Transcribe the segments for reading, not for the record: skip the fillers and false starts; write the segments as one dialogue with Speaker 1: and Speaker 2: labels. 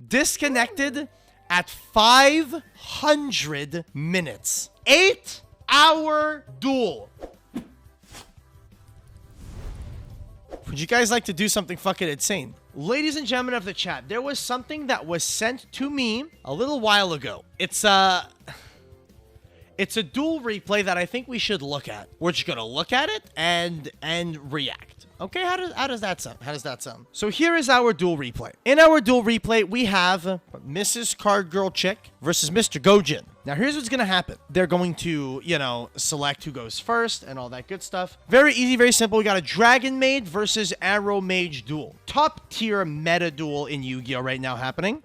Speaker 1: disconnected at 500 minutes. 8-hour duel. Would you guys like to do something fucking insane? Ladies and gentlemen of the chat, there was something that was sent to me a little while ago. It's a duel replay that I think we should look at. We're just gonna look at it and react. Okay, how does that sound? How does that sound? So here is our duel replay. In our duel replay, we have Mrs. Card Girl Chick versus Mr. Gojin. Now, here's what's going to happen. They're going to, you know, select who goes first and all that good stuff. Very easy, very simple. We got a Dragon Maid versus Arrow Mage duel. Top tier meta duel in Yu-Gi-Oh! Right now happening.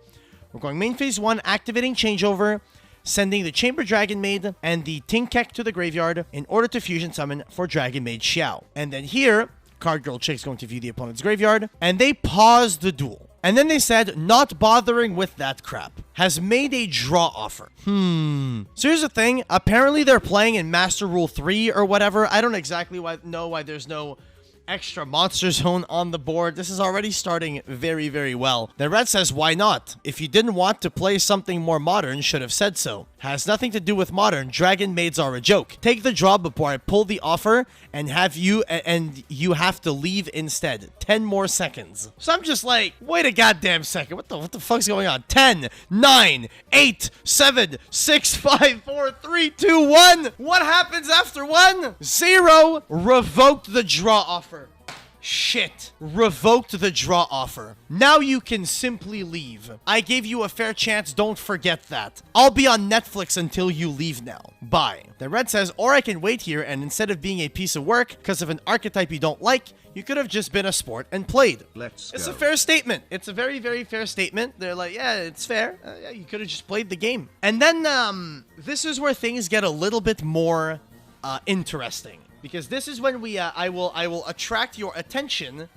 Speaker 1: We're going main phase 1, activating changeover, sending the Chamber Dragon Maid and the Tinkek to the graveyard in order to fusion summon for Dragon Maid Xiao. And then here, Card Girl Chick's going to view the opponent's graveyard, and they pause the duel. And then they said, not bothering with that crap, has made a draw offer. So here's the thing. Apparently they're playing in Master Rule 3 or whatever. I don't exactly know why there's no extra monster zone on the board. This is already starting very, very well. Then Red says, why not? If you didn't want to play something more modern, should have said so. Has nothing to do with modern. Dragon Maids are a joke. Take the draw before I pull the offer and you have to leave instead. 10 more seconds. So I'm just like, wait a goddamn second. What the fuck's going on? 10, 9, 8, 7, 6, 5, 4, 3, 2, 1. What happens after 1? 0. Revoked the draw offer. Shit. Revoked the draw offer. Now you can simply leave. I gave you a fair chance. Don't forget that. I'll be on Netflix until you leave now. Bye. Then Red says, or I can wait here and instead of being a piece of work because of an archetype you don't like, you could have just been a sport and played. It's a fair statement. It's a very, very fair statement. They're like, yeah, it's fair. Yeah, you could have just played the game. And then this is where things get a little bit more interesting. Because this is when we, I will attract your attention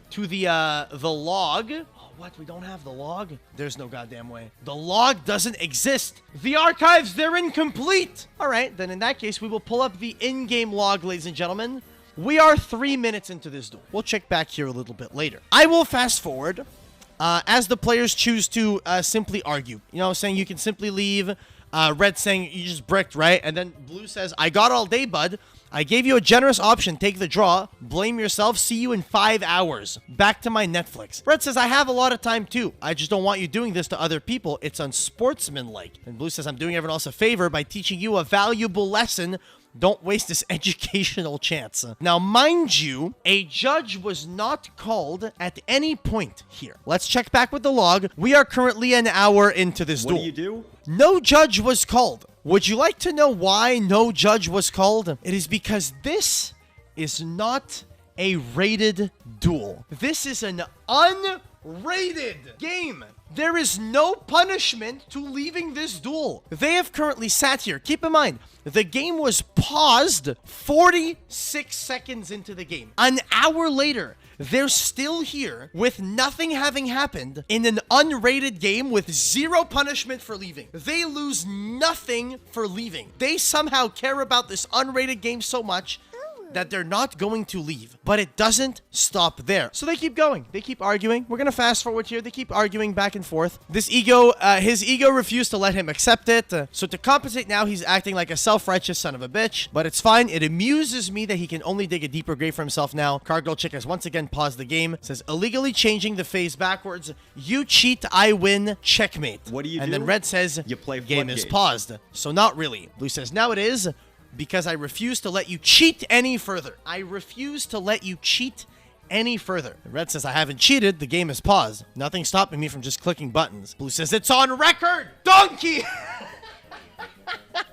Speaker 1: to the log. Oh, what? We don't have the log? There's no goddamn way. The log doesn't exist. The archives, they're incomplete. All right, then in that case, we will pull up the in-game log, ladies and gentlemen. We are 3 minutes into this duel. We'll check back here a little bit later. I will fast forward as the players choose to simply argue. You know, saying you can simply leave. Red saying you just bricked, right? And then Blue says, I got all day, bud. I gave you a generous option. Take the draw. Blame yourself. See you in 5 hours. Back to my Netflix. Red says, I have a lot of time too. I just don't want you doing this to other people. It's unsportsmanlike. And Blue says, I'm doing everyone else a favor by teaching you a valuable lesson. Don't waste this educational chance. Now, mind you, a judge was not called at any point here. Let's check back with the log. We are currently an hour into this duel.
Speaker 2: What do you do?
Speaker 1: No judge was called. Would you like to know why no judge was called? It is because this is not a rated duel. This is an unrated game. There is no punishment to leaving this duel. They have currently sat here. Keep in mind, the game was paused 46 seconds into the game. An hour later, they're still here with nothing having happened in an unrated game with 0 punishment for leaving. They lose nothing for leaving. They somehow care about this unrated game so much that they're not going to leave. But it doesn't stop there. So they keep going. They keep arguing. We're going to fast forward here. They keep arguing back and forth. This ego, his ego refused to let him accept it. So to compensate now, he's acting like a self-righteous son of a bitch. But it's fine. It amuses me that he can only dig a deeper grave for himself now. Card Girl Chick has once again paused the game. Says, illegally changing the phase backwards. You cheat, I win. Checkmate.
Speaker 2: What do you do?
Speaker 1: And then Red says,
Speaker 2: you play
Speaker 1: game is paused. So not really. Blue says, now it is. Because I refuse to let you cheat any further. I refuse to let you cheat any further. Red says, I haven't cheated. The game is paused. Nothing stopping me from just clicking buttons. Blue says, it's on record. Donkey!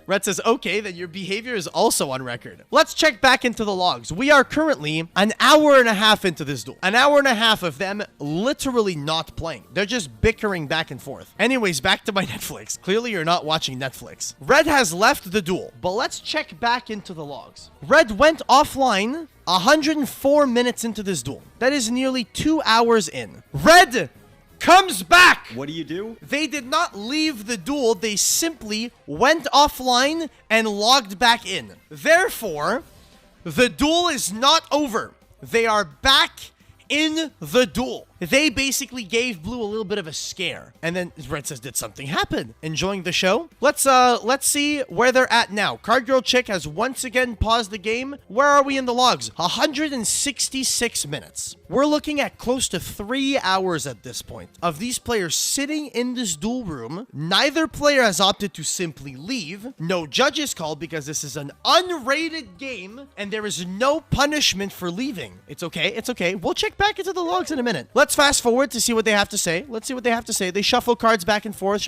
Speaker 1: Red says, okay, then your behavior is also on record. Let's check back into the logs. We are currently an hour and a half into this duel. An hour and a half of them literally not playing. They're just bickering back and forth. Anyways, back to my Netflix. Clearly, you're not watching Netflix. Red has left the duel, but let's check back into the logs. Red went offline 104 minutes into this duel. That is nearly 2 hours in. Red comes back.
Speaker 2: What do you do?
Speaker 1: They did not leave the duel. They simply went offline and logged back in. Therefore, the duel is not over. They are back in the duel. They basically gave blue a little bit of a scare. And then red says, did something happen? Enjoying the show? Let's see where they're at now. Card Girl Chick has once again paused the game. Where are we in the logs? 166 minutes. We're looking at close to 3 hours at this point of these players sitting in this duel room. Neither player has opted to simply leave. No judges called because this is an unrated game and there is no punishment for leaving. It's okay. It's okay. We'll check back into the logs in a minute. Let's fast forward to see what they have to say. Let's see what they have to say. They shuffle cards back and forth,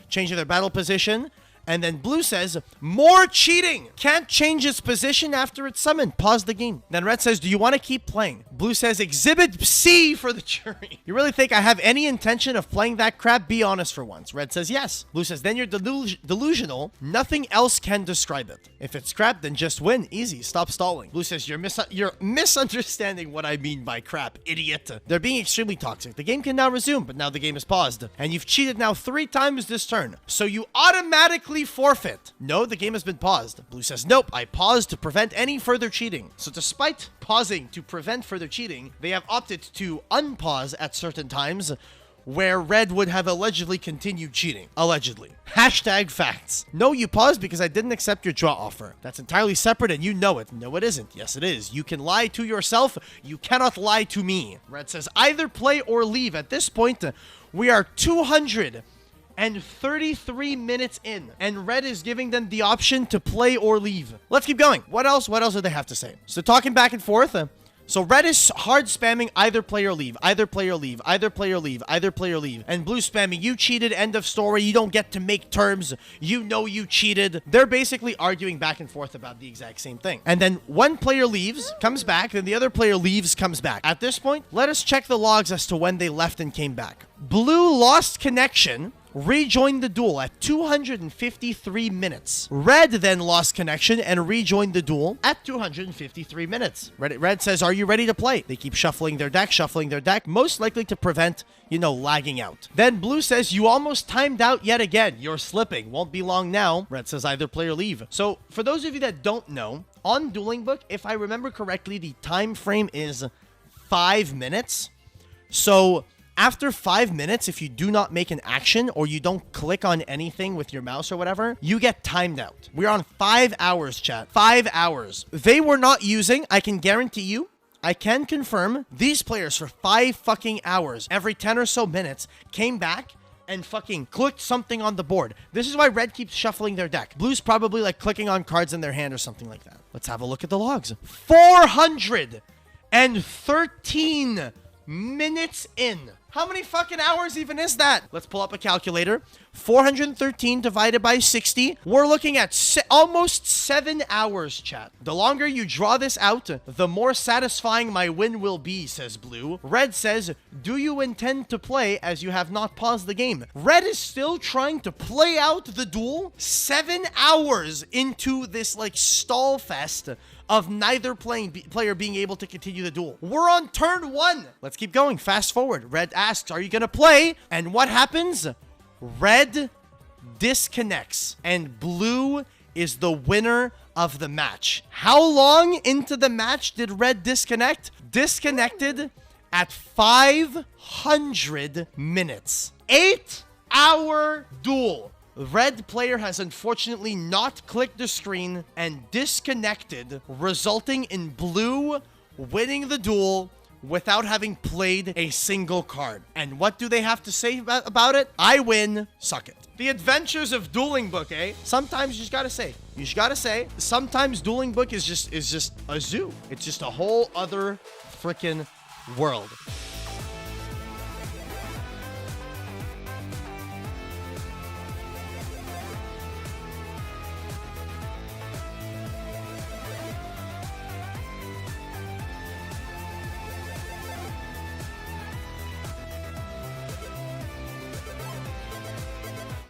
Speaker 1: changing their battle position. And then blue says, more cheating. Can't change its position after it's summoned. Pause the game. Then red says, do you want to keep playing? Blue says, exhibit C for the jury. You really think I have any intention of playing that crap? Be honest for once. Red says, yes. Blue says, then you're delusional. Nothing else can describe it. If it's crap, then just win. Easy. Stop stalling. Blue says, you're misunderstanding what I mean by crap, idiot. They're being extremely toxic. The game can now resume, but now the game is paused. And you've cheated now 3 times this turn. So you automatically forfeit. No, the game has been paused. Blue says, nope, I paused to prevent any further cheating. So despite pausing to prevent further cheating, they have opted to unpause at certain times where red would have allegedly continued cheating. Allegedly. Hashtag facts. No, you paused because I didn't accept your draw offer. That's entirely separate and you know it. No, it isn't. Yes, it is. You can lie to yourself. You cannot lie to me. Red says, either play or leave. At this point, we are 233 minutes in, and red is giving them the option to play or leave. Let's keep going. What else do they have to say? So talking back and forth. So red is hard spamming either play or leave, either play or leave, either play or leave, either play or leave. And blue spamming, you cheated, end of story. You don't get to make terms. You know you cheated. They're basically arguing back and forth about the exact same thing. And then one player leaves, comes back, then the other player leaves, comes back. At this point, let us check the logs as to when they left and came back. Blue lost connection, rejoined the duel at 253 minutes. Red then lost connection and rejoined the duel at 253 minutes. Red says, are you ready to play? They keep shuffling their deck, most likely to prevent, lagging out. Then blue says, you almost timed out yet again. You're slipping. Won't be long now. Red says, either play or leave. So for those of you that don't know, on Dueling Book, if I remember correctly, the time frame is 5 minutes. So after 5 minutes, if you do not make an action or you don't click on anything with your mouse or whatever, you get timed out. We're on 5 hours, chat. 5 hours. They were not using, I can guarantee you, I can confirm, these players for 5 fucking hours, every 10 or so minutes, came back and fucking clicked something on the board. This is why red keeps shuffling their deck. Blue's probably like clicking on cards in their hand or something like that. Let's have a look at the logs. 413 minutes in. How many fucking hours even is that? Let's pull up a calculator. 413 divided by 60. We're looking at almost 7 hours, chat. The longer you draw this out, the more satisfying my win will be, says blue. Red says, do you intend to play as you have not paused the game? Red is still trying to play out the duel 7 hours into this like stall fest of neither player being able to continue the duel. We're on turn 1. Let's keep going. Fast forward. Red asks, are you going to play? And what happens? Red disconnects. And blue is the winner of the match. How long into the match did red disconnect? Disconnected at 500 minutes. 8-hour duel. Red player has unfortunately not clicked the screen and disconnected, resulting in blue winning the duel without having played a single card. And what do they have to say about it? I win. Suck it. The adventures of Dueling Book, eh? Sometimes you just gotta say. Sometimes Dueling Book is just a zoo. It's just a whole other freaking world.